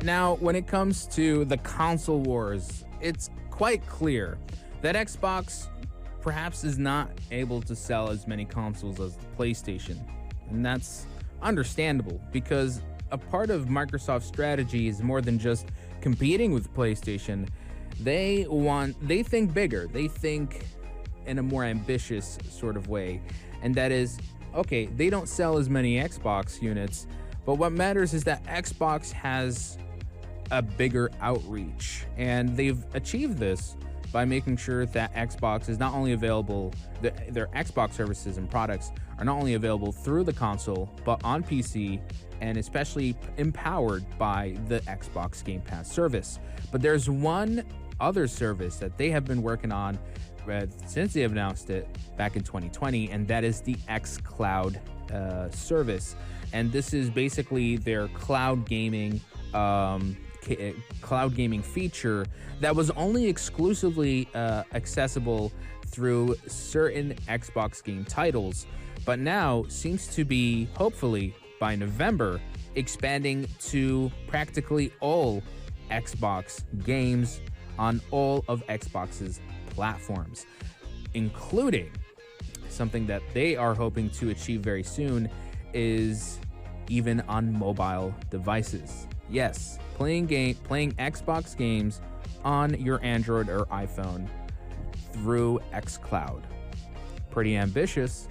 Now, when it comes to the console wars, it's quite clear that Xbox perhaps is not able to sell as many consoles as the PlayStation. And that's understandable because a part of Microsoft's strategy is more than just competing with PlayStation. They think bigger. They think in a more ambitious sort of way. And that is, okay, they don't sell as many Xbox units, but what matters is that Xbox has a bigger outreach. And they've achieved this by making sure that Xbox is not only available, their Xbox services and products are not only available through the console, but on PC, and especially empowered by the Xbox Game Pass service. But there's one other service that they have been working on since they have announced it back in 2020, and that is the xCloud service. And this is basically their cloud gaming feature that was only exclusively accessible through certain Xbox game titles, but now seems to be, hopefully by November, expanding to practically all Xbox games on all of Xbox's platforms, including something that they are hoping to achieve very soon is even on mobile devices. Yes, playing Xbox games on your Android or iPhone through xCloud. Pretty ambitious,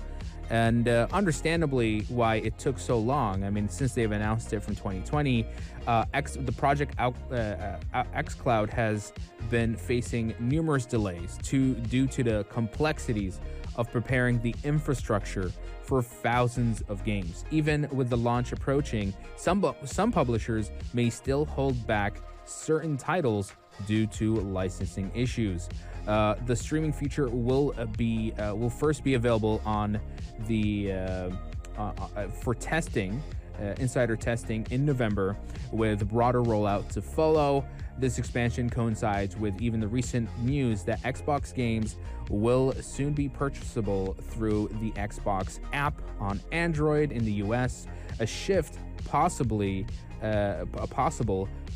and understandably why it took so long. I mean, since they've announced it from 2020, the project xCloud has been facing numerous delays due to the complexities of preparing the infrastructure for thousands of games. Even with the launch approaching, some publishers may still hold back certain titles due to licensing issues. The streaming feature will first be available on the for testing, insider testing in November, with broader rollout to follow. This expansion coincides with even the recent news that Xbox games will soon be purchasable through the Xbox app on Android in the US, a shift possible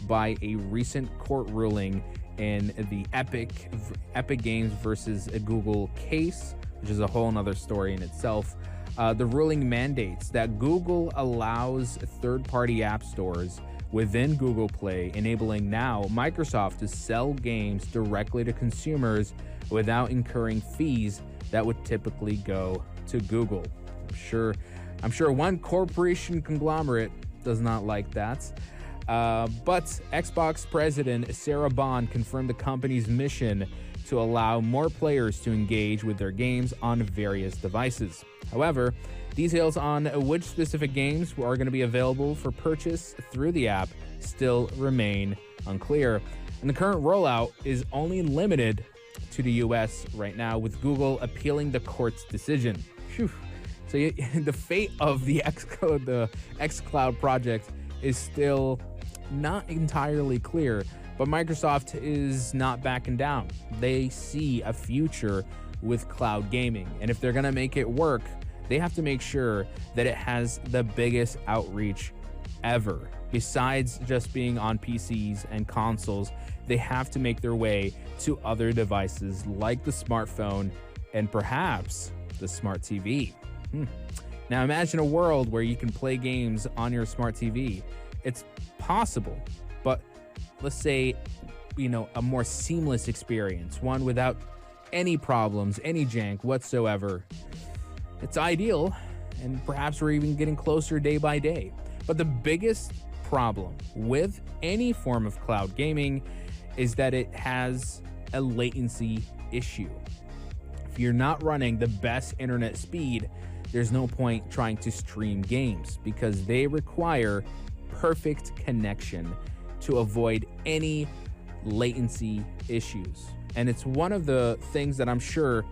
by a recent court ruling in the Epic Games versus Google case, which is a whole nother story in itself. The ruling mandates that Google allows third-party app stores within Google Play, enabling now Microsoft to sell games directly to consumers without incurring fees that would typically go to Google. I'm sure one corporation conglomerate does not like that. But Xbox president Sarah Bond confirmed the company's mission to allow more players to engage with their games on various devices. However, details on which specific games are going to be available for purchase through the app still remain unclear. And the current rollout is only limited to the US right now, with Google appealing the court's decision. Phew. So the fate of the xCloud project is still not entirely clear, but Microsoft is not backing down. They see a future with cloud gaming, and if they're going to make it work, they have to make sure that it has the biggest outreach ever. Besides just being on PCs and consoles, they have to make their way to other devices like the smartphone and perhaps the smart TV. Now imagine a world where you can play games on your smart TV. It's possible, but let's say, a more seamless experience, one without any problems, any jank whatsoever. It's ideal, and perhaps we're even getting closer day by day. But the biggest problem with any form of cloud gaming is that it has a latency issue. If you're not running the best internet speed, there's no point trying to stream games because they require perfect connection to avoid any latency issues. And it's one of the things that I'm sure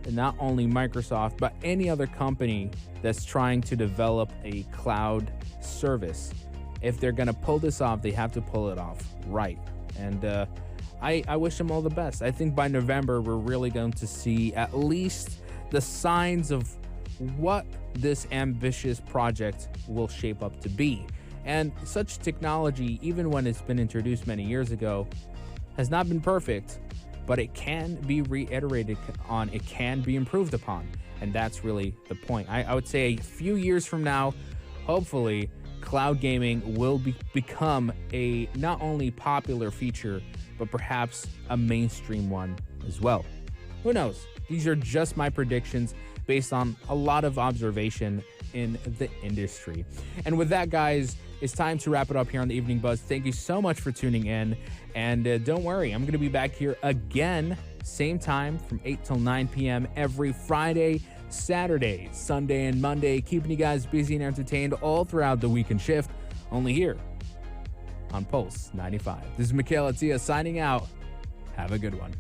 not only Microsoft, but any other company that's trying to develop a cloud service, if they're going to pull this off, they have to pull it off right. And I wish them all the best. I think by November, we're really going to see at least the signs of what this ambitious project will shape up to be. And such technology, even when it's been introduced many years ago, has not been perfect, but it can be reiterated on, it can be improved upon. And that's really the point. I would say a few years from now, hopefully, cloud gaming will become a not only popular feature, but perhaps a mainstream one as well. Who knows? These are just my predictions based on a lot of observation in the industry. And with that, guys, it's time to wrap it up here on the Evening Buzz. Thank you so much for tuning in. And don't worry, I'm going to be back here again, same time from 8 till 9 p.m. every Friday, Saturday, Sunday, and Monday, keeping you guys busy and entertained all throughout the weekend shift, only here on Pulse 95. This is Michael Atia signing out. Have a good one.